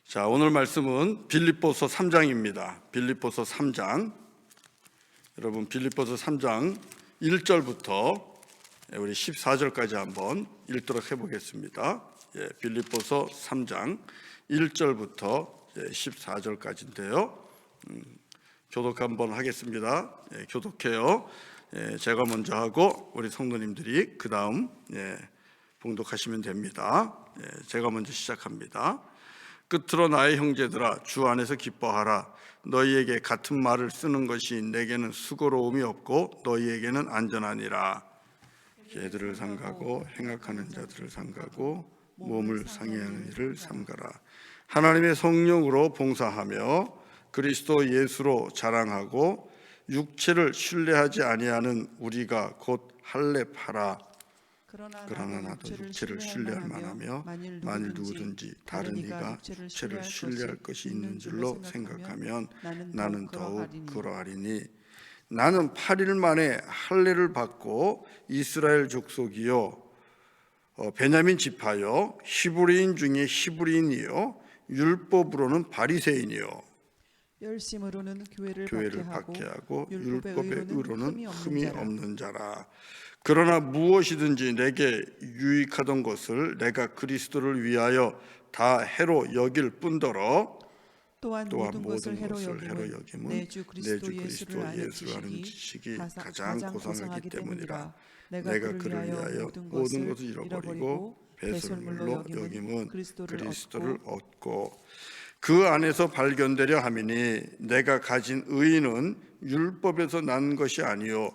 자, 오늘 말씀은 빌립보서 3장입니다. 빌립보서 3장. 여러분, 빌립보서 3장 1절부터 우리 14절까지 한번 읽도록 해보겠습니다. 빌립보서 3장 1절부터 14절까지인데요. 교독 한번 하겠습니다. 교독해요. 제가 먼저 하고 우리 성도님들이 그 다음 봉독하시면 됩니다. 제가 먼저 시작합니다. 끝으로 나의 형제들아, 주 안에서 기뻐하라. 너희에게 같은 말을 쓰는 것이 내게는 수고로움이 없고 너희에게는 안전하니라. 개들을 삼가고 행악하는 자들을 삼가고 몸을 상해하는 일을 삼가라. 하나님의 성령으로 봉사하며 그리스도 예수로 자랑하고 육체를 신뢰하지 아니하는 우리가 곧 할례파라. 그러나 나도 육체를 신뢰할 만하며 만일 누구든지 다른 이가 육체를 신뢰할 것이 있는 줄로 생각하면 나는 더욱 그러하리니 나는 8일 만에 할례를 받고 이스라엘 족속이요 베냐민 지파요 히브리인 중에 히브리인이요 율법으로는 바리새인이요 열심으로는 교회를 박해하고 율법의 의로는 흠이 없는 자라. 그러나 무엇이든지 내게 유익하던 것을 내가 그리스도를 위하여 다 해로 여길 뿐더러 또한 모든 것을 해로 여김은 내 주 그리스도 예수를 아는 지식이 가장 고상하기 때문이라. 내가 그를 위하여 모든 것을 잃어버리고 배설물로 여김은 그리스도를 얻고 그 안에서 발견되려 함이니 내가 가진 의는 율법에서 난 것이 아니요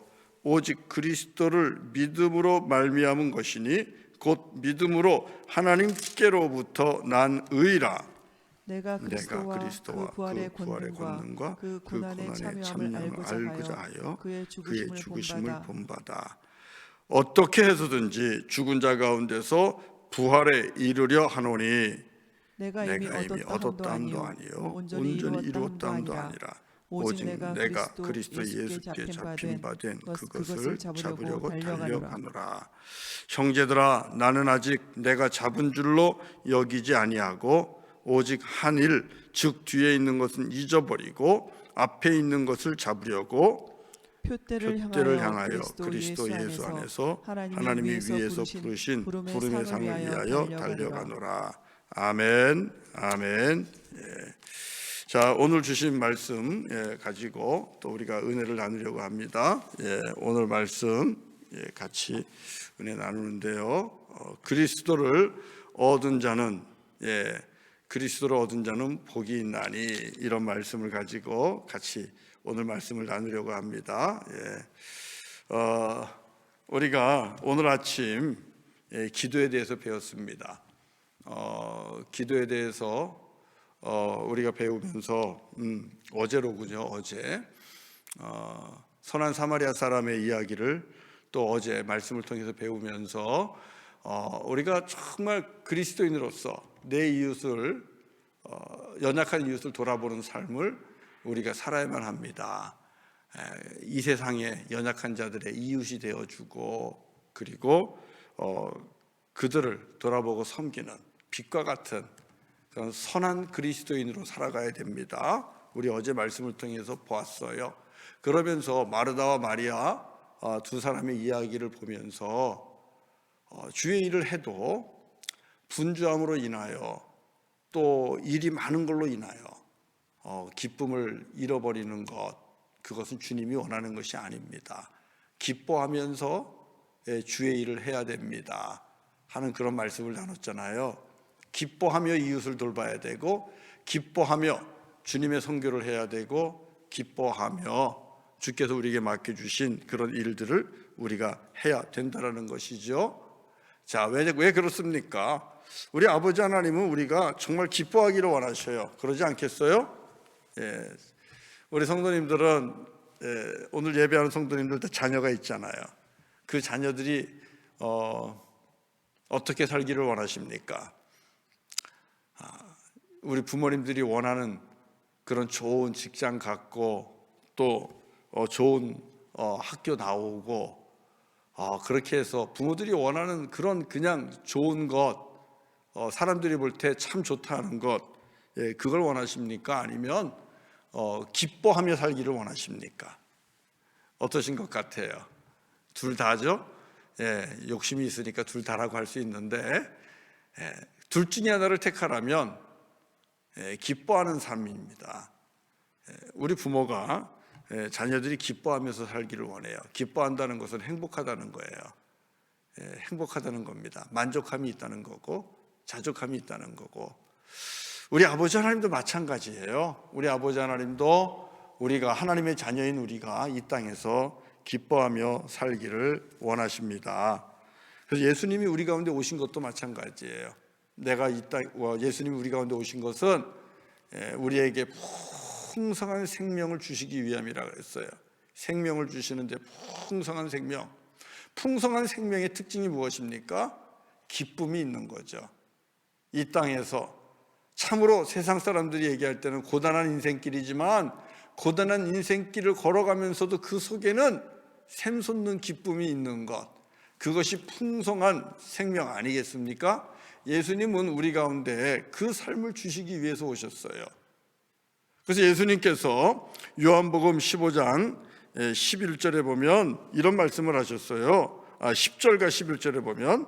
오직 그리스도를 믿음으로 말미암은 것이니 곧 믿음으로 하나님께로부터 난 의라. 내가 그리스도와 그 부활의 권능과 그 고난의 참여함을 알고자 하여 그의 죽으심을 본받아 어떻게 해서든지 죽은 자 가운데서 부활에 이르려 하노니 내가 이미 얻었다 함도 아니요 온전히 이루었다 함도 아니라 오직 내가 그리스도 예수께 잡힌 바 된 그것을 잡으려고 달려가노라. 형제들아, 나는 아직 내가 잡은 줄로 여기지 아니하고 오직 한 일, 즉 뒤에 있는 것은 잊어버리고 앞에 있는 것을 잡으려고 표대를 향하여 그리스도 예수 안에서 하나님이 위에서 부르신 부름의 상을 위하여 달려가노라. 아멘, 아멘. 자, 오늘 주신 말씀 가지고 또 우리가 은혜를 나누려고 합니다. 오늘 말씀 같이 은혜 나누는데요. 그리스도를 얻은 자는 복이 있나니, 이런 말씀을 가지고 같이 오늘 말씀을 나누려고 합니다. 우리가 오늘 아침 기도에 대해서 배웠습니다. 기도에 대해서 우리가 배우면서 어제로군요. 어제 선한 사마리아 사람의 이야기를 또 어제 말씀을 통해서 배우면서 우리가 정말 그리스도인으로서 내 이웃을 연약한 이웃을 돌아보는 삶을 우리가 살아야만 합니다. 이 세상의 연약한 자들의 이웃이 되어주고 그리고 그들을 돌아보고 섬기는 빛과 같은 그런 선한 그리스도인으로 살아가야 됩니다. 우리 어제 말씀을 통해서 보았어요. 그러면서 마르다와 마리아 두 사람의 이야기를 보면서 주의 일을 해도 분주함으로 인하여 또 일이 많은 걸로 인하여 기쁨을 잃어버리는 것, 그것은 주님이 원하는 것이 아닙니다. 기뻐하면서 주의 일을 해야 됩니다 하는 그런 말씀을 나눴잖아요. 기뻐하며 이웃을 돌봐야 되고, 기뻐하며 주님의 선교를 해야 되고, 기뻐하며 주께서 우리에게 맡겨주신 그런 일들을 우리가 해야 된다는 것이죠. 자, 왜 그렇습니까? 우리 아버지 하나님은 우리가 정말 기뻐하기를 원하셔요. 그러지 않겠어요? 우리 성도님들은 오늘 예배하는 성도님들 다 자녀가 있잖아요. 그 자녀들이 어떻게 살기를 원하십니까? 우리 부모님들이 원하는 그런 좋은 직장 갖고 또 좋은 학교 나오고 그렇게 해서 부모들이 원하는 그런 그냥 좋은 것, 사람들이 볼 때 참 좋다는 것, 그걸 원하십니까? 아니면 기뻐하며 살기를 원하십니까? 어떠신 것 같아요? 둘 다죠? 욕심이 있으니까 둘 다라고 할 수 있는데, 둘 중에 하나를 택하라면 기뻐하는 삶입니다. 우리 부모가 자녀들이 기뻐하면서 살기를 원해요. 기뻐한다는 것은 행복하다는 거예요. 행복하다는 겁니다. 만족함이 있다는 거고 자족함이 있다는 거고, 우리 아버지 하나님도 마찬가지예요. 우리 아버지 하나님도 우리가 하나님의 자녀인 우리가 이 땅에서 기뻐하며 살기를 원하십니다. 그래서 예수님이 우리 가운데 오신 것도 마찬가지예요. 예수님이 우리 가운데 오신 것은 우리에게 풍성한 생명을 주시기 위함이라고 했어요. 생명을 주시는데 풍성한 생명. 풍성한 생명의 특징이 무엇입니까? 기쁨이 있는 거죠. 이 땅에서 참으로 세상 사람들이 얘기할 때는 고단한 인생길이지만, 고단한 인생길을 걸어가면서도 그 속에는 샘솟는 기쁨이 있는 것, 그것이 풍성한 생명 아니겠습니까? 예수님은 우리 가운데 그 삶을 주시기 위해서 오셨어요. 그래서 예수님께서 요한복음 15장 11절에 보면 이런 말씀을 하셨어요. 10절과 11절에 보면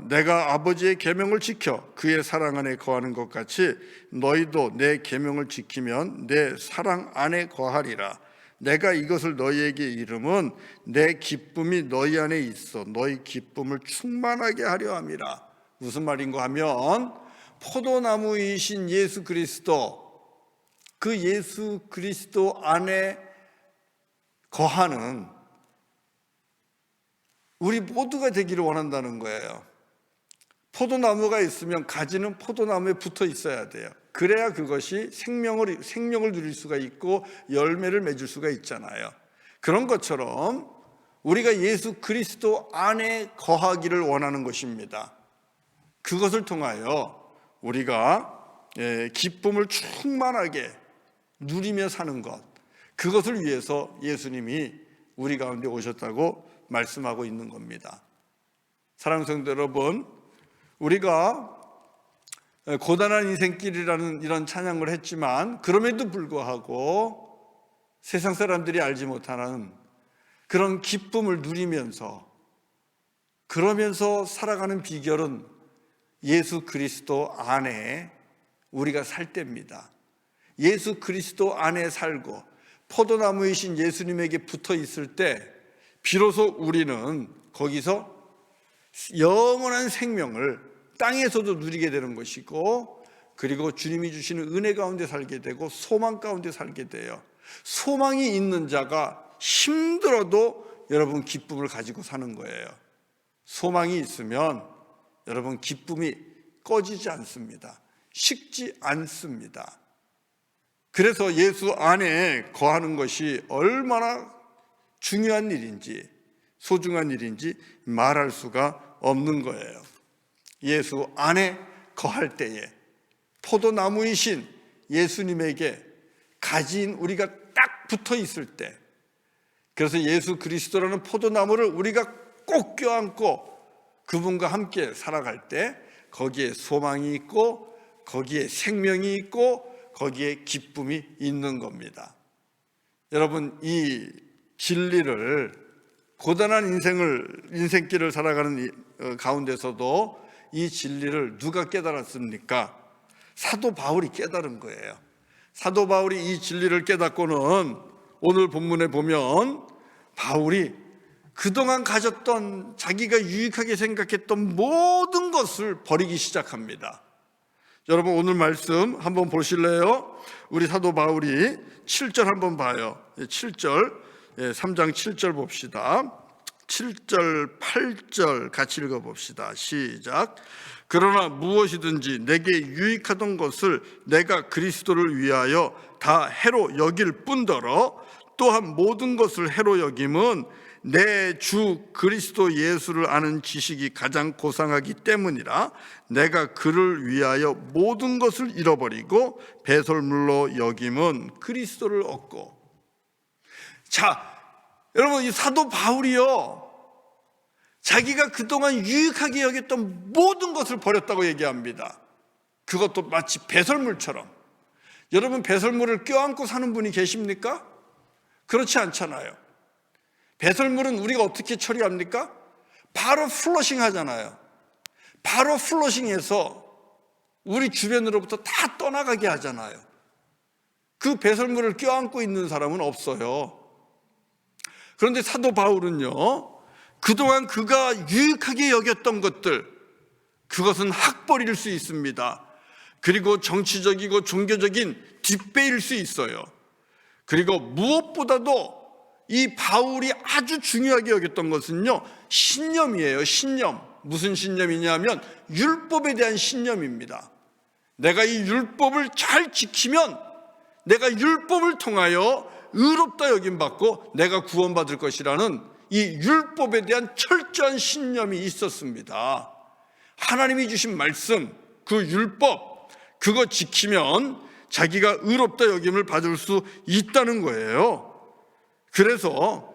내가 아버지의 계명을 지켜 그의 사랑 안에 거하는 것 같이 너희도 내 계명을 지키면 내 사랑 안에 거하리라. 내가 이것을 너희에게 이름은 내 기쁨이 너희 안에 있어 너희 기쁨을 충만하게 하려 함이라. 무슨 말인가 하면, 포도나무이신 예수 그리스도, 그 예수 그리스도 안에 거하는 우리 모두가 되기를 원한다는 거예요. 포도나무가 있으면 가지는 포도나무에 붙어 있어야 돼요. 그래야 그것이 생명을 누릴 수가 있고 열매를 맺을 수가 있잖아요. 그런 것처럼 우리가 예수 그리스도 안에 거하기를 원하는 것입니다. 그것을 통하여 우리가 기쁨을 충만하게 누리며 사는 것, 그것을 위해서 예수님이 우리 가운데 오셨다고 말씀하고 있는 겁니다. 사랑하는 성도 여러분, 우리가 고단한 인생길이라는 이런 찬양을 했지만, 그럼에도 불구하고 세상 사람들이 알지 못하는 그런 기쁨을 누리면서, 그러면서 살아가는 비결은 예수 그리스도 안에 우리가 살 때입니다. 예수 그리스도 안에 살고 포도나무이신 예수님에게 붙어 있을 때 비로소 우리는 거기서 영원한 생명을 땅에서도 누리게 되는 것이고, 그리고 주님이 주시는 은혜 가운데 살게 되고 소망 가운데 살게 돼요. 소망이 있는 자가 힘들어도 여러분 기쁨을 가지고 사는 거예요. 소망이 있으면 여러분 기쁨이 꺼지지 않습니다. 식지 않습니다. 그래서 예수 안에 거하는 것이 얼마나 중요한 일인지, 소중한 일인지 말할 수가 없는 거예요. 예수 안에 거할 때에 포도나무이신 예수님에게 가진 우리가 딱 붙어 있을 때, 그래서 예수 그리스도라는 포도나무를 우리가 꼭 껴안고 그분과 함께 살아갈 때 거기에 소망이 있고 거기에 생명이 있고 거기에 기쁨이 있는 겁니다. 여러분, 이 진리를, 고단한 인생길을 살아가는 가운데서도 이 진리를 누가 깨달았습니까? 사도 바울이 깨달은 거예요. 사도 바울이 이 진리를 깨닫고는 오늘 본문에 보면 바울이 그동안 가졌던 자기가 유익하게 생각했던 모든 것을 버리기 시작합니다. 여러분, 오늘 말씀 한번 보실래요? 우리 사도 바울이 7절 한번 봐요. 7절, 3장 7절 봅시다. 7절, 8절 같이 읽어봅시다. 시작. 그러나 무엇이든지 내게 유익하던 것을 내가 그리스도를 위하여 다 해로 여길 뿐더러 또한 모든 것을 해로 여김은 내 주 그리스도 예수를 아는 지식이 가장 고상하기 때문이라. 내가 그를 위하여 모든 것을 잃어버리고 배설물로 여김은 그리스도를 얻고. 자, 여러분, 이 사도 바울이요, 자기가 그동안 유익하게 여겼던 모든 것을 버렸다고 얘기합니다. 그것도 마치 배설물처럼. 여러분, 배설물을 껴안고 사는 분이 계십니까? 그렇지 않잖아요. 배설물은 우리가 어떻게 처리합니까? 바로 플러싱 하잖아요. 바로 플러싱해서 우리 주변으로부터 다 떠나가게 하잖아요. 그 배설물을 껴안고 있는 사람은 없어요. 그런데 사도 바울은요, 그동안 그가 유익하게 여겼던 것들, 그것은 학벌일 수 있습니다. 그리고 정치적이고 종교적인 뒷배일 수 있어요. 그리고 무엇보다도 이 바울이 아주 중요하게 여겼던 것은요, 신념이에요. 신념. 무슨 신념이냐면 율법에 대한 신념입니다. 내가 이 율법을 잘 지키면 내가 율법을 통하여 의롭다 여김받고 내가 구원받을 것이라는 이 율법에 대한 철저한 신념이 있었습니다. 하나님이 주신 말씀, 그 율법, 그거 지키면 자기가 의롭다 여김을 받을 수 있다는 거예요. 그래서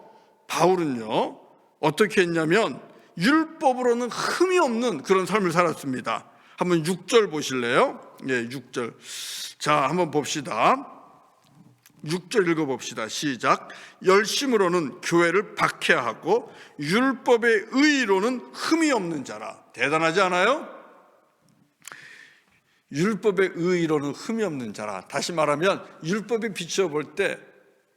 바울은요, 어떻게 했냐면 율법으로는 흠이 없는 그런 삶을 살았습니다. 한번 6절 보실래요? 예, 6절. 자, 한번 봅시다. 6절 읽어봅시다. 시작. 열심으로는 교회를 박해하고 율법의 의의로는 흠이 없는 자라. 대단하지 않아요? 율법의 의의로는 흠이 없는 자라. 다시 말하면 율법에 비추어 볼 때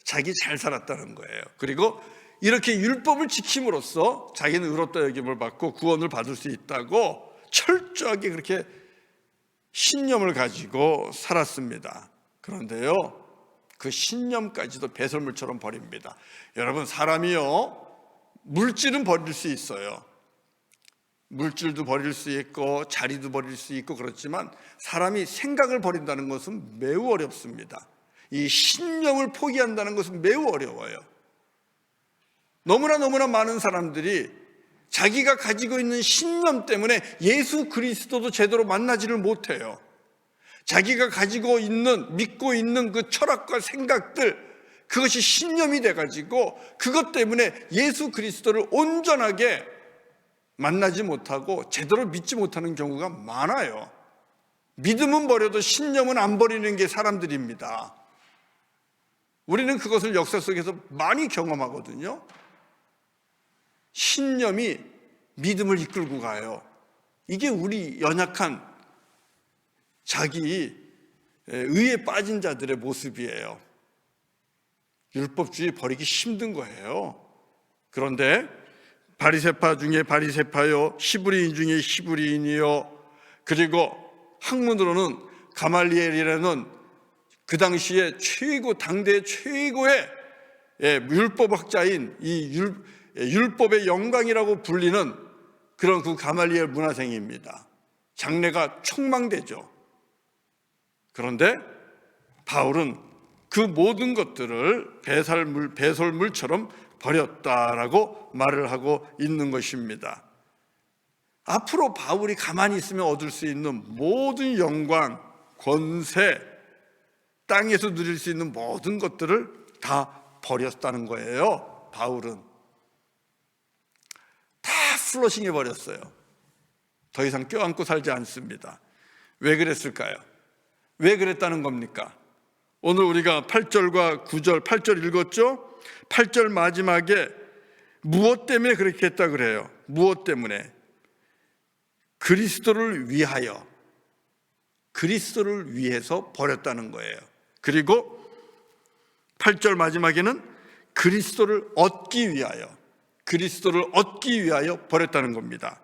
자기 잘 살았다는 거예요. 그리고 이렇게 율법을 지킴으로써 자기는 의롭다 여김을 받고 구원을 받을 수 있다고 철저하게 그렇게 신념을 가지고 살았습니다. 그런데요, 그 신념까지도 배설물처럼 버립니다. 여러분, 사람이요, 물질은 버릴 수 있어요. 물질도 버릴 수 있고 자리도 버릴 수 있고 그렇지만 사람이 생각을 버린다는 것은 매우 어렵습니다. 이 신념을 포기한다는 것은 매우 어려워요. 너무나 많은 사람들이 자기가 가지고 있는 신념 때문에 예수 그리스도도 제대로 만나지를 못해요. 자기가 가지고 있는, 믿고 있는 그 철학과 생각들, 그것이 신념이 돼가지고 그것 때문에 예수 그리스도를 온전하게 만나지 못하고 제대로 믿지 못하는 경우가 많아요. 믿음은 버려도 신념은 안 버리는 게 사람들입니다. 우리는 그것을 역사 속에서 많이 경험하거든요. 신념이 믿음을 이끌고 가요. 이게 우리 연약한 자기 의에 빠진 자들의 모습이에요. 율법주의 버리기 힘든 거예요. 그런데 바리새파 중에 바리새파요, 시브리인 중에 시브리인이요, 그리고 학문으로는 가말리엘이라는 그 당시에 당대 최고의 율법학자인 이 율법의 영광이라고 불리는 그런 그 가말리엘 문화생입니다. 장래가 촉망되죠. 그런데 바울은 그 모든 것들을 배설물처럼 버렸다라고 말을 하고 있는 것입니다. 앞으로 바울이 가만히 있으면 얻을 수 있는 모든 영광, 권세, 땅에서 누릴 수 있는 모든 것들을 다 버렸다는 거예요. 바울은 다 플러싱 해버렸어요. 더 이상 껴안고 살지 않습니다. 왜 그랬을까요? 왜 그랬다는 겁니까? 오늘 우리가 8절과 9절, 8절 읽었죠? 8절 마지막에 무엇 때문에 그렇게 했다 그래요? 무엇 때문에? 그리스도를 위하여, 그리스도를 위해서 버렸다는 거예요. 그리고 8절 마지막에는 그리스도를 얻기 위하여, 그리스도를 얻기 위하여 버렸다는 겁니다.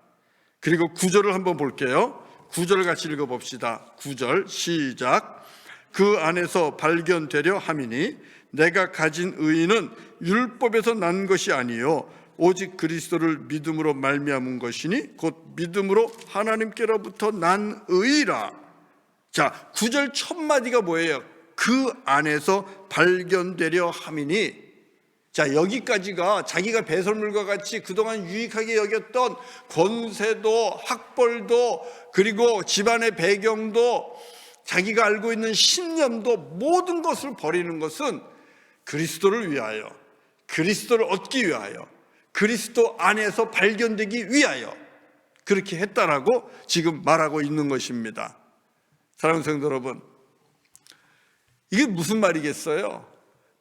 그리고 9절을 한번 볼게요. 9절 같이 읽어봅시다. 9절 시작. 그 안에서 발견되려 함이니 내가 가진 의의는 율법에서 난 것이 아니요 오직 그리스도를 믿음으로 말미암은 것이니 곧 믿음으로 하나님께로부터 난 의의라. 자, 9절 첫 마디가 뭐예요? 그 안에서 발견되려 함이니. 자, 여기까지가 자기가 배설물과 같이 그동안 유익하게 여겼던 권세도 학벌도 그리고 집안의 배경도 자기가 알고 있는 신념도 모든 것을 버리는 것은 그리스도를 위하여, 그리스도를 얻기 위하여, 그리스도 안에서 발견되기 위하여 그렇게 했다라고 지금 말하고 있는 것입니다. 사랑하는 성도 여러분, 이게 무슨 말이겠어요?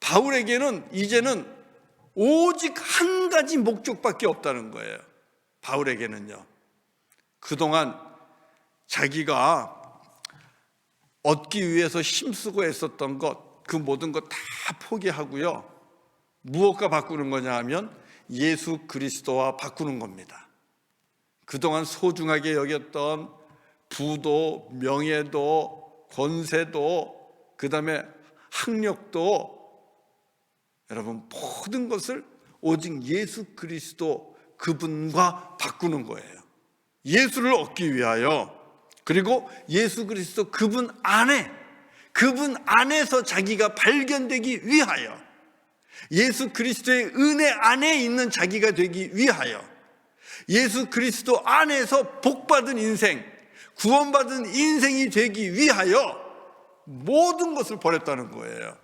바울에게는 이제는 오직 한 가지 목적밖에 없다는 거예요. 바울에게는요, 그동안 자기가 얻기 위해서 힘쓰고 애썼던 것, 그 모든 것 다 포기하고요, 무엇과 바꾸는 거냐 하면 예수 그리스도와 바꾸는 겁니다. 그동안 소중하게 여겼던 부도, 명예도, 권세도, 그 다음에 학력도, 여러분 모든 것을 오직 예수 그리스도 그분과 바꾸는 거예요. 예수를 얻기 위하여, 그리고 예수 그리스도 그분 안에서 자기가 발견되기 위하여, 예수 그리스도의 은혜 안에 있는 자기가 되기 위하여, 예수 그리스도 안에서 복받은 인생, 구원받은 인생이 되기 위하여 모든 것을 버렸다는 거예요.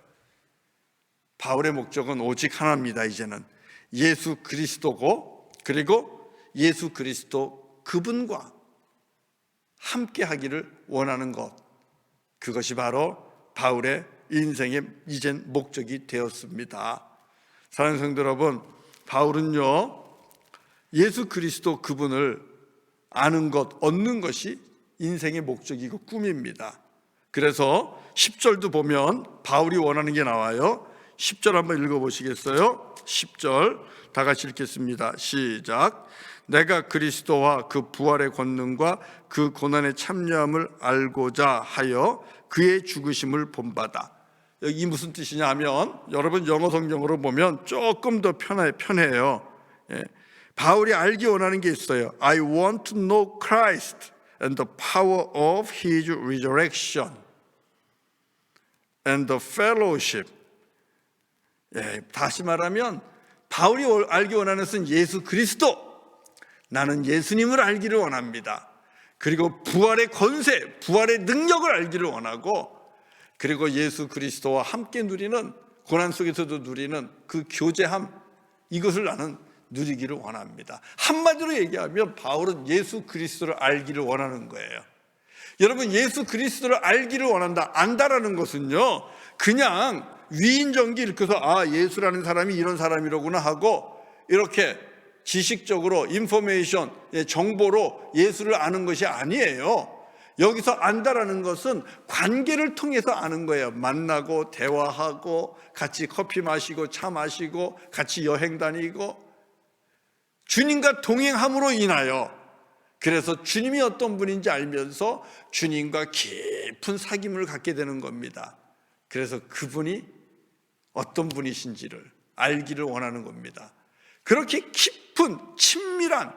바울의 목적은 오직 하나입니다. 이제는 예수 그리스도고, 그리고 예수 그리스도 그분과 함께 하기를 원하는 것, 그것이 바로 바울의 인생의 이젠 목적이 되었습니다. 사랑하는 성도 여러분, 바울은요, 예수 그리스도 그분을 아는 것, 얻는 것이 인생의 목적이고 꿈입니다. 그래서 10절도 보면 바울이 원하는 게 나와요. 10절 한번 읽어보시겠어요? 10절 다 같이 읽겠습니다. 시작. 내가 그리스도와 그 부활의 권능과 그 고난의 참여함을 알고자 하여 그의 죽으심을 본받아. 여기 무슨 뜻이냐 하면, 여러분 영어 성경으로 보면 조금 더 편해요. 바울이 알기 원하는 게 있어요. I want to know Christ and the power of His resurrection and the fellowship. 다시 말하면 바울이 알기 원하는 것은 예수 그리스도, 나는 예수님을 알기를 원합니다. 그리고 부활의 권세, 부활의 능력을 알기를 원하고, 그리고 예수 그리스도와 함께 누리는, 고난 속에서도 누리는 그 교제함, 이것을 나는 누리기를 원합니다. 한마디로 얘기하면 바울은 예수 그리스도를 알기를 원하는 거예요. 여러분, 예수 그리스도를 알기를 원한다, 안다라는 것은요, 그냥 위인전기 읽어서 예수라는 사람이 이런 사람이로구나 하고 이렇게 지식적으로 인포메이션, 정보로 예수를 아는 것이 아니에요. 여기서 안다라는 것은 관계를 통해서 아는 거예요. 만나고 대화하고 같이 커피 마시고 차 마시고 같이 여행 다니고 주님과 동행함으로 인하여, 그래서 주님이 어떤 분인지 알면서 주님과 깊은 사귐을 갖게 되는 겁니다. 그래서 그분이 어떤 분이신지를 알기를 원하는 겁니다. 그렇게 깊은 친밀한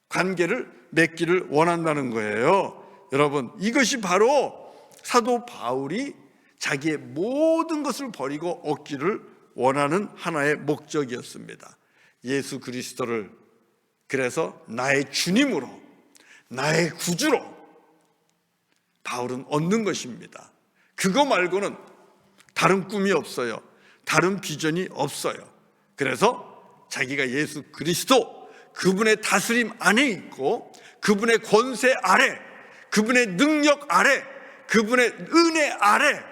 관계를 맺기를 원한다는 거예요. 여러분, 이것이 바로 사도 바울이 자기의 모든 것을 버리고 얻기를 원하는 하나의 목적이었습니다. 예수 그리스도를, 그래서 나의 주님으로, 나의 구주로 바울은 얻는 것입니다. 그거 말고는 다른 꿈이 없어요. 다른 비전이 없어요. 그래서 자기가 예수 그리스도 그분의 다스림 안에 있고, 그분의 권세 아래, 그분의 능력 아래, 그분의 은혜 아래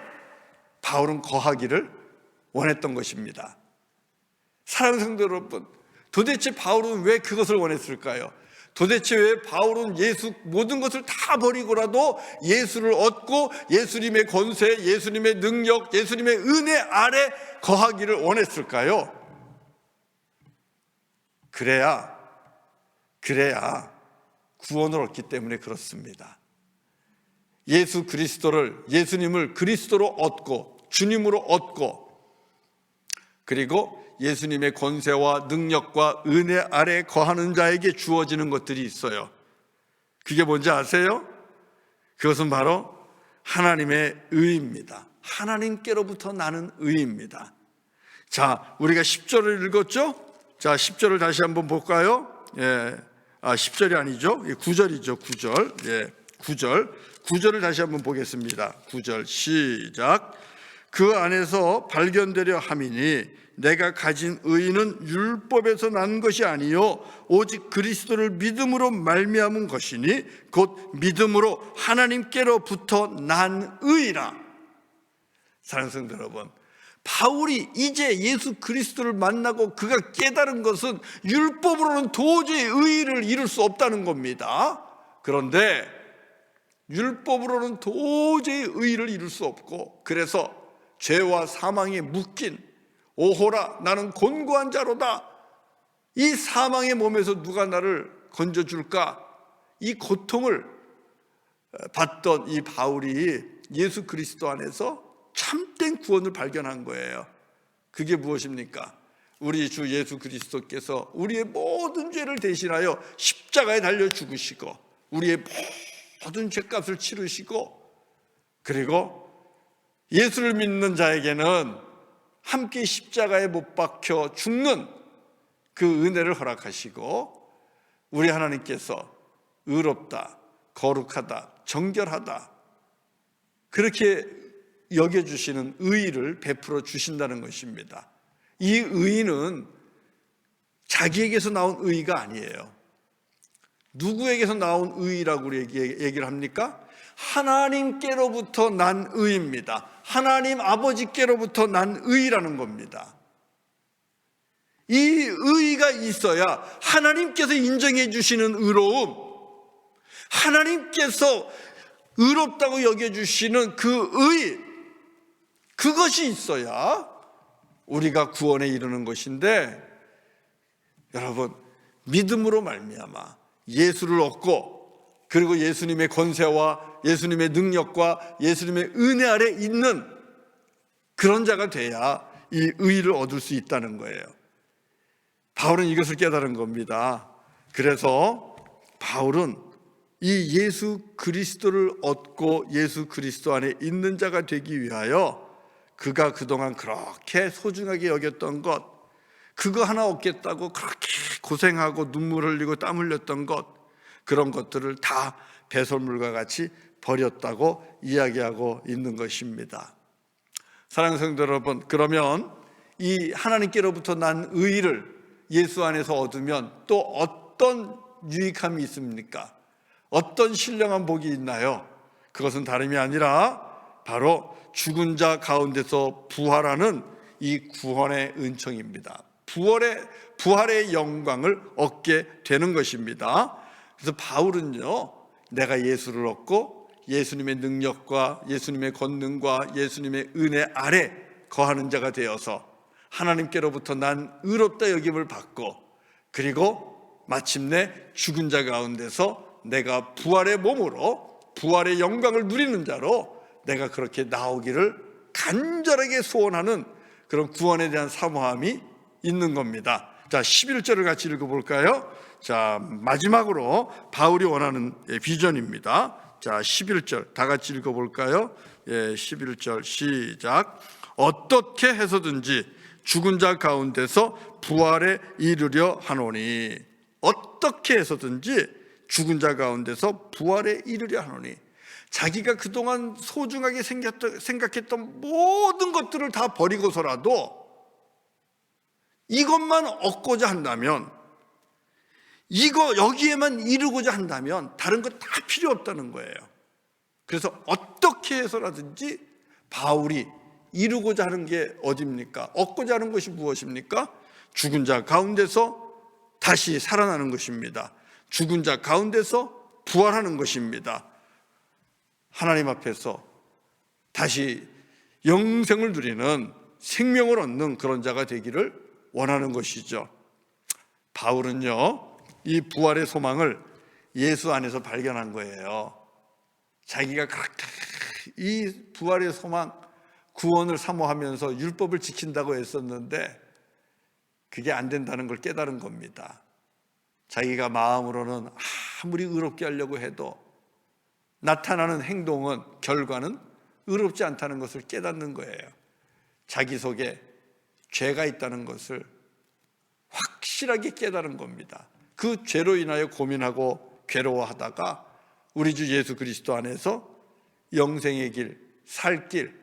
바울은 거하기를 원했던 것입니다. 사랑하는 성도 여러분, 도대체 바울은 왜 그것을 원했을까요? 도대체 왜 바울은 모든 것을 다 버리고라도 예수를 얻고 예수님의 권세, 예수님의 능력, 예수님의 은혜 아래 거하기를 원했을까요? 그래야 구원을 얻기 때문에 그렇습니다. 예수 그리스도를, 예수님을 그리스도로 얻고 주님으로 얻고, 그리고 예수님의 권세와 능력과 은혜 아래 거하는 자에게 주어지는 것들이 있어요. 그게 뭔지 아세요? 그것은 바로 하나님의 의입니다. 하나님께로부터 나는 의입니다. 자, 우리가 10절을 읽었죠? 자, 10절을 다시 한번 볼까요? 10절이 아니죠? 9절이죠. 9절. 9절을 다시 한번 보겠습니다. 9절 시작. 그 안에서 발견되려 함이니 내가 가진 의는 율법에서 난 것이 아니요 오직 그리스도를 믿음으로 말미암은 것이니 곧 믿음으로 하나님께로부터 난 의라. 사랑하는 성도 여러분, 바울이 이제 예수 그리스도를 만나고 그가 깨달은 것은 율법으로는 도저히 의를 이룰 수 없다는 겁니다. 그런데 율법으로는 도저히 의를 이룰 수 없고, 그래서 죄와 사망에 묶인 오호라 나는 곤고한 자로다, 이 사망의 몸에서 누가 나를 건져줄까, 이 고통을 받던 이 바울이 예수 그리스도 안에서 참된 구원을 발견한 거예요. 그게 무엇입니까? 우리 주 예수 그리스도께서 우리의 모든 죄를 대신하여 십자가에 달려 죽으시고 우리의 모든 죄값을 치르시고, 그리고 예수를 믿는 자에게는 함께 십자가에 못 박혀 죽는 그 은혜를 허락하시고, 우리 하나님께서 의롭다, 거룩하다, 정결하다 그렇게 여겨주시는 의의를 베풀어 주신다는 것입니다. 이 의의는 자기에게서 나온 의의가 아니에요. 누구에게서 나온 의의라고 우리 얘기를 합니까? 하나님께로부터 난 의입니다. 하나님 아버지께로부터 난 의라는 겁니다. 이 의가 있어야 하나님께서 인정해 주시는 의로움, 하나님께서 의롭다고 여겨주시는 그 의, 그것이 있어야 우리가 구원에 이르는 것인데, 여러분, 믿음으로 말미암아 예수를 얻고, 그리고 예수님의 권세와 예수님의 능력과 예수님의 은혜 아래 있는 그런 자가 돼야 이 의를 얻을 수 있다는 거예요. 바울은 이것을 깨달은 겁니다. 그래서 바울은 이 예수 그리스도를 얻고 예수 그리스도 안에 있는 자가 되기 위하여 그가 그동안 그렇게 소중하게 여겼던 것, 그거 하나 얻겠다고 그렇게 고생하고 눈물 흘리고 땀 흘렸던 것, 그런 것들을 다 배설물과 같이 버렸다고 이야기하고 있는 것입니다. 사랑하는 성도 여러분, 그러면 이 하나님께로부터 난 의를 예수 안에서 얻으면 또 어떤 유익함이 있습니까? 어떤 신령한 복이 있나요? 그것은 다름이 아니라 바로 죽은 자 가운데서 부활하는 이 구원의 은총입니다. 부활의 영광을 얻게 되는 것입니다. 그래서 바울은요, 내가 예수를 얻고 예수님의 능력과 예수님의 권능과 예수님의 은혜 아래 거하는 자가 되어서 하나님께로부터 난 의롭다 여김을 받고, 그리고 마침내 죽은 자 가운데서 내가 부활의 몸으로 부활의 영광을 누리는 자로 내가 그렇게 나오기를 간절하게 소원하는 그런 구원에 대한 사모함이 있는 겁니다. 자, 11절을 같이 읽어볼까요? 자, 마지막으로 바울이 원하는 비전입니다. 자, 11절 다 같이 읽어볼까요? 11절 시작. 어떻게 해서든지 죽은 자 가운데서 부활에 이르려 하노니, 어떻게 해서든지 죽은 자 가운데서 부활에 이르려 하노니, 자기가 그동안 소중하게 생각했던 모든 것들을 다 버리고서라도 이것만 얻고자 한다면, 여기에만 이루고자 한다면 다른 것 다 필요 없다는 거예요. 그래서 어떻게 해서라든지 바울이 이루고자 하는 게 어디입니까? 얻고자 하는 것이 무엇입니까? 죽은 자 가운데서 다시 살아나는 것입니다. 죽은 자 가운데서 부활하는 것입니다. 하나님 앞에서 다시 영생을 누리는, 생명을 얻는 그런 자가 되기를 원하는 것이죠. 바울은요, 이 부활의 소망을 예수 안에서 발견한 거예요. 자기가 그렇게 이 부활의 소망, 구원을 사모하면서 율법을 지킨다고 했었는데 그게 안 된다는 걸 깨달은 겁니다. 자기가 마음으로는 아무리 의롭게 하려고 해도 나타나는 행동은, 결과는 의롭지 않다는 것을 깨닫는 거예요. 자기 속에 죄가 있다는 것을 확실하게 깨달은 겁니다. 그 죄로 인하여 고민하고 괴로워하다가 우리 주 예수 그리스도 안에서 영생의 길, 살 길,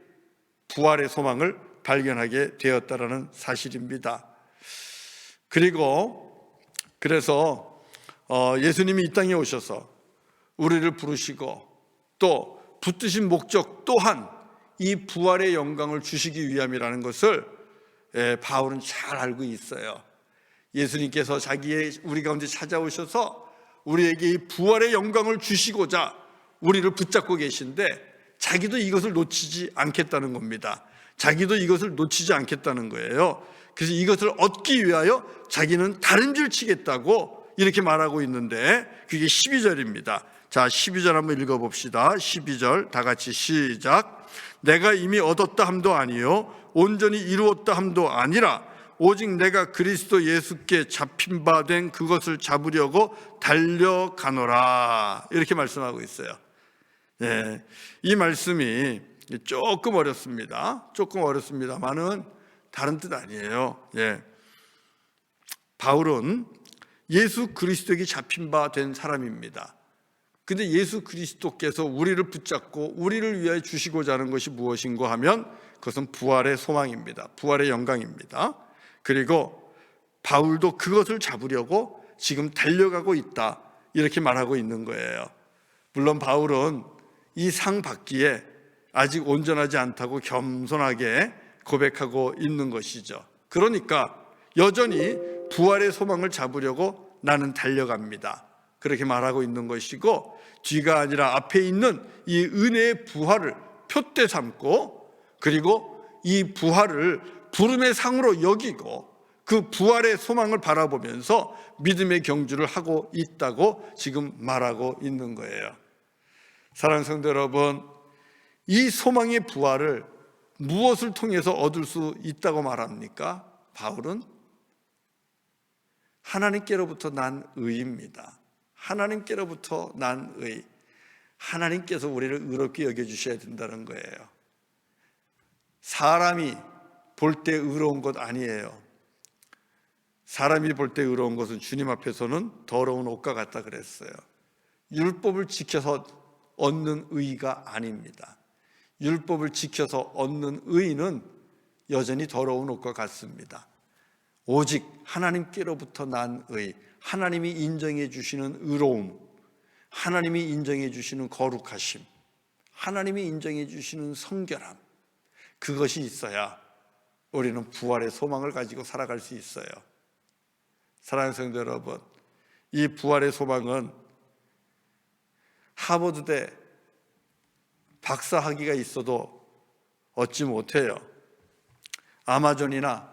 부활의 소망을 발견하게 되었다라는 사실입니다. 그래서 예수님이 이 땅에 오셔서 우리를 부르시고 또 붙드신 목적 또한 이 부활의 영광을 주시기 위함이라는 것을 바울은 잘 알고 있어요. 예수님께서 우리 가운데 찾아오셔서 우리에게 이 부활의 영광을 주시고자 우리를 붙잡고 계신데 자기도 이것을 놓치지 않겠다는 겁니다. 자기도 이것을 놓치지 않겠다는 거예요. 그래서 이것을 얻기 위하여 자기는 다른 줄 치겠다고 이렇게 말하고 있는데 그게 12절입니다. 자, 12절 한번 읽어봅시다. 12절 다 같이 시작. 내가 이미 얻었다 함도 아니요 온전히 이루었다 함도 아니라 오직 내가 그리스도 예수께 잡힌 바 된 그것을 잡으려고 달려가노라, 이렇게 말씀하고 있어요. 이 말씀이 조금 어렵습니다만은 다른 뜻 아니에요. 바울은 예수 그리스도에게 잡힌 바 된 사람입니다. 근데 예수 그리스도께서 우리를 붙잡고 우리를 위하여 주시고자 하는 것이 무엇인가 하면 그것은 부활의 소망입니다. 부활의 영광입니다. 그리고 바울도 그것을 잡으려고 지금 달려가고 있다, 이렇게 말하고 있는 거예요. 물론 바울은 이 상 받기에 아직 온전하지 않다고 겸손하게 고백하고 있는 것이죠. 그러니까 여전히 부활의 소망을 잡으려고 나는 달려갑니다, 그렇게 말하고 있는 것이고, 뒤가 아니라 앞에 있는 이 은혜의 부활을 표대 삼고 그리고 이 부활을 부름의 상으로 여기고 그 부활의 소망을 바라보면서 믿음의 경주를 하고 있다고 지금 말하고 있는 거예요. 사랑하는 성도 여러분, 이 소망의 부활을 무엇을 통해서 얻을 수 있다고 말합니까? 바울은 하나님께로부터 난 의입니다. 하나님께로부터 난 의. 하나님께서 우리를 의롭게 여겨주셔야 된다는 거예요. 사람이 볼 때 의로운 것 아니에요. 사람이 볼 때 의로운 것은 주님 앞에서는 더러운 옷과 같다 그랬어요. 율법을 지켜서 얻는 의가 아닙니다. 율법을 지켜서 얻는 의는 여전히 더러운 옷과 같습니다. 오직 하나님께로부터 난 의, 하나님이 인정해 주시는 의로움, 하나님이 인정해 주시는 거룩하심, 하나님이 인정해 주시는 성결함, 그것이 있어야 우리는 부활의 소망을 가지고 살아갈 수 있어요. 사랑하는 성도 여러분, 이 부활의 소망은 하버드대 박사 학위가 있어도 얻지 못해요. 아마존이나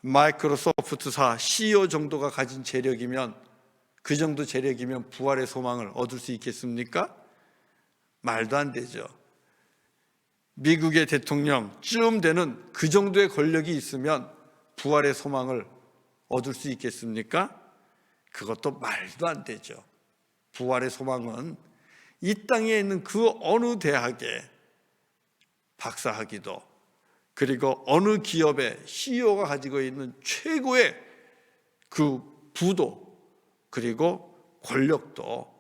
마이크로소프트사 CEO 정도가 가진 재력이면, 그 정도 재력이면 부활의 소망을 얻을 수 있겠습니까? 말도 안 되죠. 미국의 대통령쯤 되는 그 정도의 권력이 있으면 부활의 소망을 얻을 수 있겠습니까? 그것도 말도 안 되죠. 부활의 소망은 이 땅에 있는 그 어느 대학의 박사학위도, 그리고 어느 기업의 CEO가 가지고 있는 최고의 그 부도, 그리고 권력도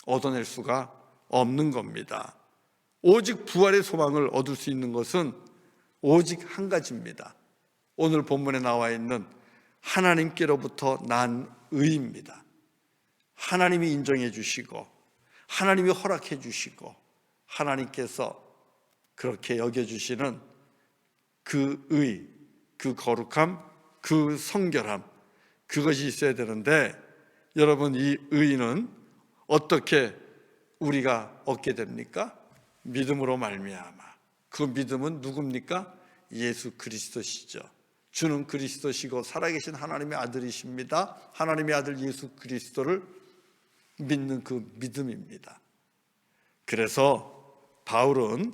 얻어낼 수가 없는 겁니다. 오직 부활의 소망을 얻을 수 있는 것은 오직 한 가지입니다. 오늘 본문에 나와 있는 하나님께로부터 난 의입니다. 하나님이 인정해 주시고 하나님이 허락해 주시고 하나님께서 그렇게 여겨주시는 그 의, 그 거룩함, 그 성결함, 그것이 있어야 되는데, 여러분, 이 의는 어떻게 우리가 얻게 됩니까? 믿음으로 말미암아. 그 믿음은 누굽니까? 예수 그리스도시죠. 주는 그리스도시고 살아계신 하나님의 아들이십니다. 하나님의 아들 예수 그리스도를 믿는 그 믿음입니다. 그래서 바울은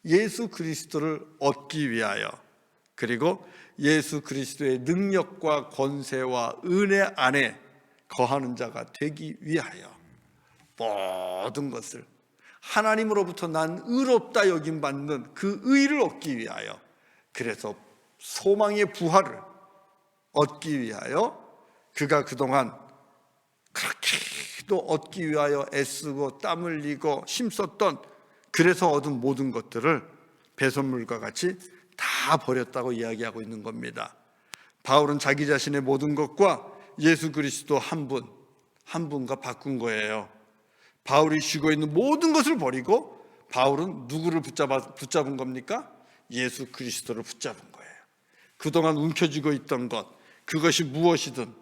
예수 그리스도를 얻기 위하여, 그리고 예수 그리스도의 능력과 권세와 은혜 안에 거하는 자가 되기 위하여 모든 것을 하나님으로부터 난 의롭다 여김받는 그 의를 얻기 위하여, 그래서 소망의 부활을 얻기 위하여 그가 그동안 그렇게도 얻기 위하여 애쓰고 땀 흘리고 힘썼던, 그래서 얻은 모든 것들을 배설물과 같이 다 버렸다고 이야기하고 있는 겁니다. 바울은 자기 자신의 모든 것과 예수 그리스도 한 분과 바꾼 거예요. 바울이 쥐고 있는 모든 것을 버리고 바울은 누구를 붙잡은 겁니까? 예수 그리스도를 붙잡은 거예요. 그동안 움켜쥐고 있던 것, 그것이 무엇이든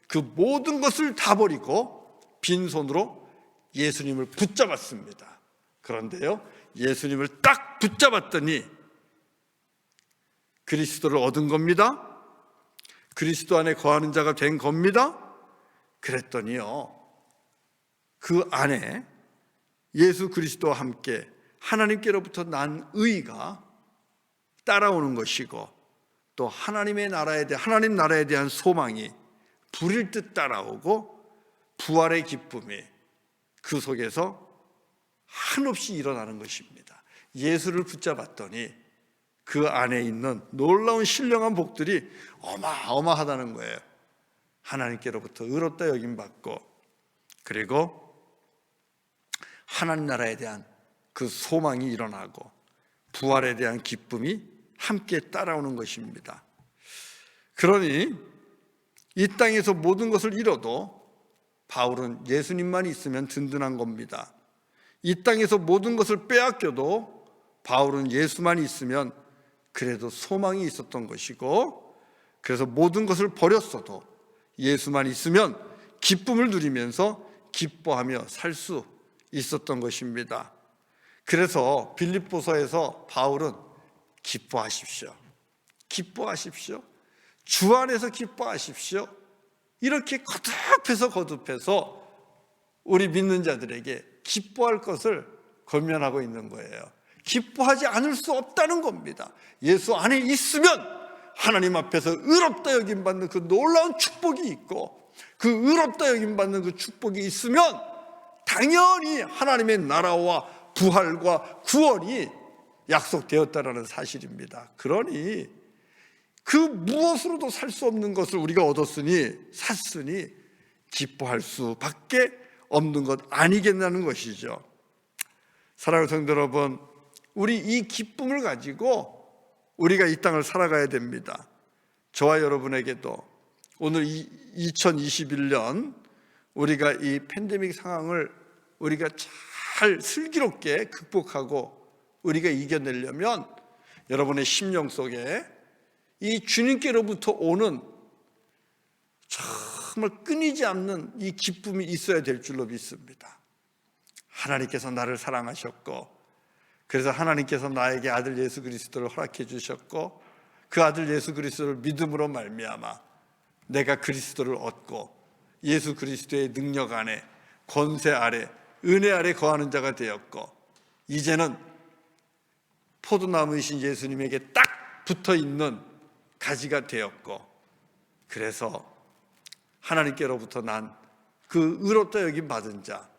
그 모든 것을 다 버리고 빈손으로 예수님을 붙잡았습니다. 그런데요, 예수님을 딱 붙잡았더니 그리스도를 얻은 겁니다. 그리스도 안에 거하는 자가 된 겁니다. 그랬더니요, 그 안에 예수 그리스도와 함께 하나님께로부터 난 의가 따라오는 것이고, 또 하나님 나라에 대한 소망이 불일 듯 따라오고, 부활의 기쁨이 그 속에서 한없이 일어나는 것입니다. 예수를 붙잡았더니 그 안에 있는 놀라운 신령한 복들이 어마어마하다는 거예요. 하나님께로부터 의롭다 여김받고, 그리고 하나님 나라에 대한 그 소망이 일어나고, 부활에 대한 기쁨이 함께 따라오는 것입니다. 그러니 이 땅에서 모든 것을 잃어도 바울은 예수님만 있으면 든든한 겁니다. 이 땅에서 모든 것을 빼앗겨도 바울은 예수만 있으면 그래도 소망이 있었던 것이고, 그래서 모든 것을 버렸어도 예수만 있으면 기쁨을 누리면서 기뻐하며 살 수 있었던 것입니다. 그래서 빌립보서에서 바울은 기뻐하십시오, 기뻐하십시오, 주 안에서 기뻐하십시오, 이렇게 거듭해서 우리 믿는 자들에게 기뻐할 것을 권면하고 있는 거예요. 기뻐하지 않을 수 없다는 겁니다. 예수 안에 있으면 하나님 앞에서 의롭다 여김받는 그 놀라운 축복이 있고, 그 의롭다 여김받는 그 축복이 있으면 당연히 하나님의 나라와 부활과 구원이 약속되었다라는 사실입니다. 그러니 그 무엇으로도 살 수 없는 것을 우리가 샀으니 기뻐할 수밖에 없는 것 아니겠냐는 것이죠. 사랑하는 성도 여러분, 우리 이 기쁨을 가지고 우리가 이 땅을 살아가야 됩니다. 저와 여러분에게도 오늘 2021년 우리가 이 팬데믹 상황을 우리가 잘 슬기롭게 극복하고 우리가 이겨내려면 여러분의 심령 속에 이 주님께로부터 오는 정말 끊이지 않는 이 기쁨이 있어야 될 줄로 믿습니다. 하나님께서 나를 사랑하셨고, 그래서 하나님께서 나에게 아들 예수 그리스도를 허락해 주셨고, 그 아들 예수 그리스도를 믿음으로 말미암아 내가 그리스도를 얻고 예수 그리스도의 능력 안에, 권세 아래, 은혜 아래 거하는 자가 되었고, 이제는 포도나무이신 예수님에게 딱 붙어있는 가지가 되었고, 그래서 하나님께로부터 난 그 의롭다 여김 받은 자,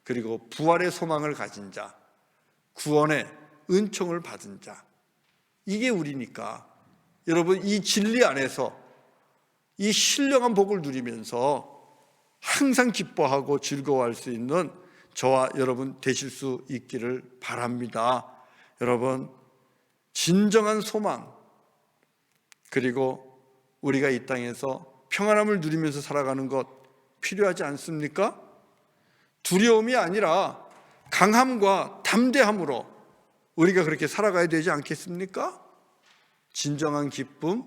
그리고 부활의 소망을 가진 자, 구원의 은총을 받은 자, 이게 우리니까 여러분, 이 진리 안에서 이 신령한 복을 누리면서 항상 기뻐하고 즐거워할 수 있는 저와 여러분 되실 수 있기를 바랍니다. 여러분, 진정한 소망, 그리고 우리가 이 땅에서 평안함을 누리면서 살아가는 것 필요하지 않습니까? 두려움이 아니라 강함과 담대함으로 우리가 그렇게 살아가야 되지 않겠습니까? 진정한 기쁨,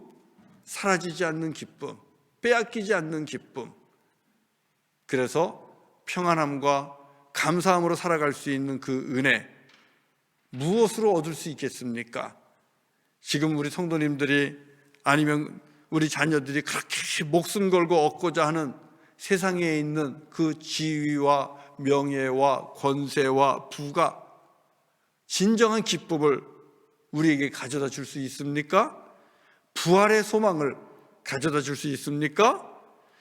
사라지지 않는 기쁨, 빼앗기지 않는 기쁨, 그래서 평안함과 감사함으로 살아갈 수 있는 그 은혜, 무엇으로 얻을 수 있겠습니까? 지금 우리 성도님들이, 아니면 우리 자녀들이 그렇게 목숨 걸고 얻고자 하는 세상에 있는 그 지위와 명예와 권세와 부가 진정한 기쁨을 우리에게 가져다 줄 수 있습니까? 부활의 소망을 가져다 줄 수 있습니까?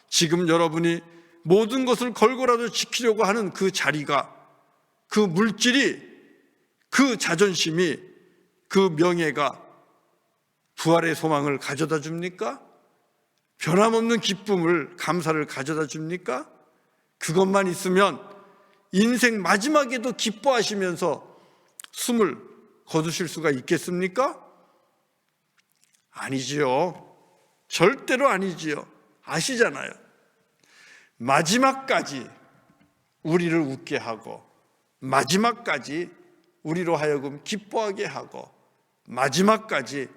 지금 여러분이 모든 것을 걸고라도 지키려고 하는 그 자리가, 그 물질이, 그 자존심이, 그 명예가 부활의 소망을 가져다 줍니까? 변함없는 기쁨을, 감사를 가져다 줍니까? 그것만 있으면 인생 마지막에도 기뻐하시면서 숨을 거두실 수가 있겠습니까? 아니지요. 절대로 아니지요. 아시잖아요. 마지막까지 우리를 웃게 하고, 마지막까지 우리로 하여금 기뻐하게 하고, 마지막까지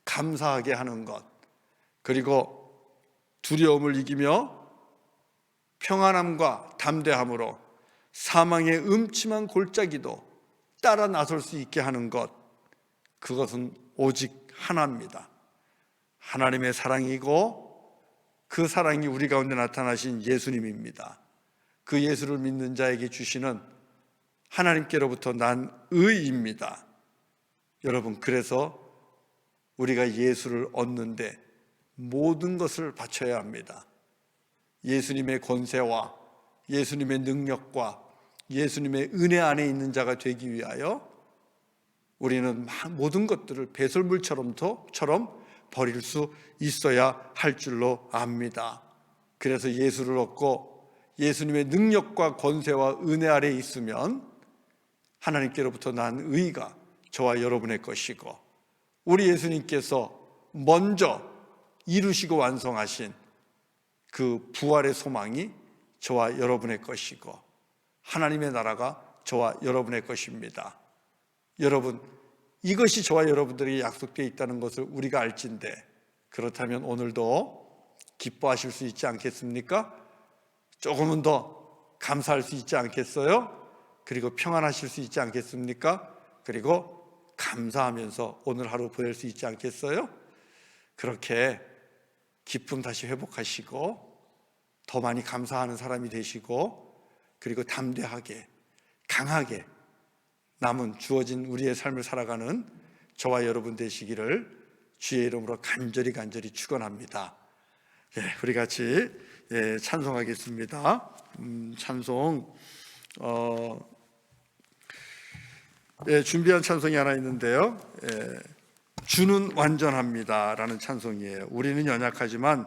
감사하게 하는 것, 그리고 두려움을 이기며 평안함과 담대함으로 사망의 음침한 골짜기도 따라 나설 수 있게 하는 것, 그것은 오직 하나입니다. 하나님의 사랑이고 그 사랑이 우리 가운데 나타나신 예수님입니다. 그 예수를 믿는 자에게 주시는 하나님께로부터 난 의입니다. 여러분, 그래서 우리가 예수를 얻는데 모든 것을 바쳐야 합니다. 예수님의 권세와 예수님의 능력과 예수님의 은혜 안에 있는 자가 되기 위하여 우리는 모든 것들을 배설물처럼 버릴 수 있어야 할 줄로 압니다. 그래서 예수를 얻고 예수님의 능력과 권세와 은혜 아래 있으면 하나님께로부터 난 의가 저와 여러분의 것이고, 우리 예수님께서 먼저 이루시고 완성하신 그 부활의 소망이 저와 여러분의 것이고, 하나님의 나라가 저와 여러분의 것입니다. 여러분, 이것이 저와 여러분들에게 약속되어 있다는 것을 우리가 알진데, 그렇다면 오늘도 기뻐하실 수 있지 않겠습니까? 조금은 더 감사할 수 있지 않겠어요? 그리고 평안하실 수 있지 않겠습니까? 그리고 감사하면서 오늘 하루 보낼 수 있지 않겠어요? 그렇게 기쁨 다시 회복하시고 더 많이 감사하는 사람이 되시고, 그리고 담대하게 강하게 남은 주어진 우리의 삶을 살아가는 저와 여러분 되시기를 주의 이름으로 간절히 축원합니다. 우리 같이 찬송하겠습니다. 찬송 준비한 찬송이 하나 있는데요. 주는 완전합니다 라는 찬송이에요. 우리는 연약하지만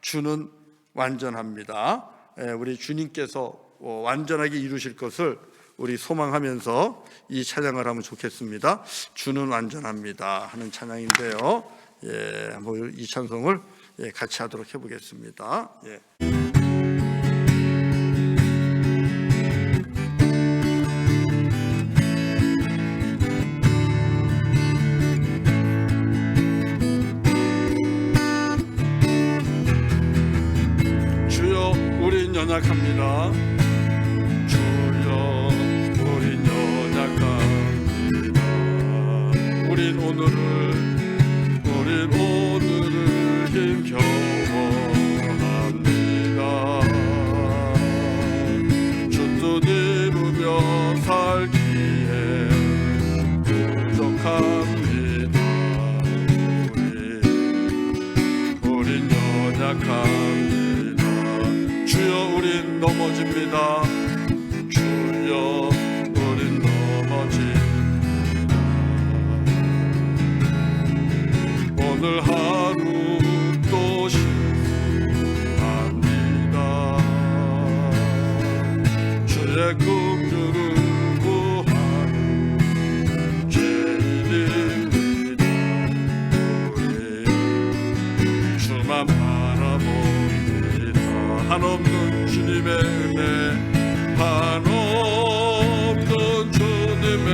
주는 완전합니다. 우리 주님께서 완전하게 이루실 것을 우리 소망하면서 이 찬양을 하면 좋겠습니다. 주는 완전합니다 하는 찬양인데요. 한번 이 찬송을 같이 하도록 해보겠습니다. 주여, 우린 연약합니다. 주여, 우린 연약합니다. 우린 오늘을 힘겨워합니다. 주 뜻 이루며 살기에 부족합니다. 우린 연약합니다. 주여, 우린 넘어집니다. 주여, 우린 넘어집니다. 오늘 하루 또 실수합니다. 주의 긍휼을 구하는 죄인입니다. 우리 주만 바라봅니다. 한없는 주님의 은혜, 한없는 주님의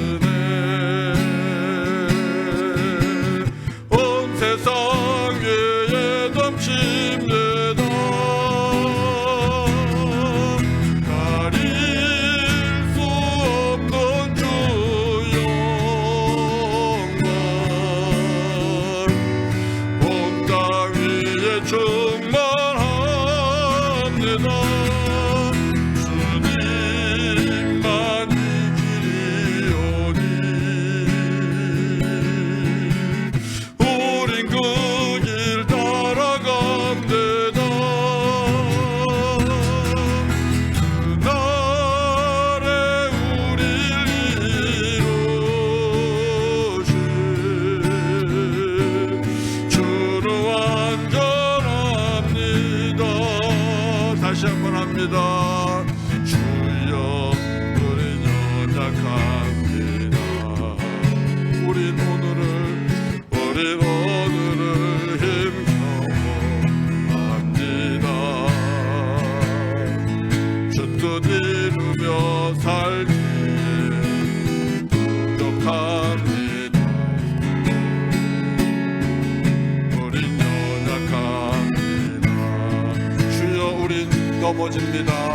은혜, 온 세상 위에 넘칩니다. 가릴 수 없는 주 영광, 온 땅 위에 충만합니다. 주님만 이기리오니 우린 그 길 따라갑니다. 그날에 우릴 이루실 주는 완전합니다. 다시 한번 합니다. 주여, 우린 연약합니다. 넘어집니다.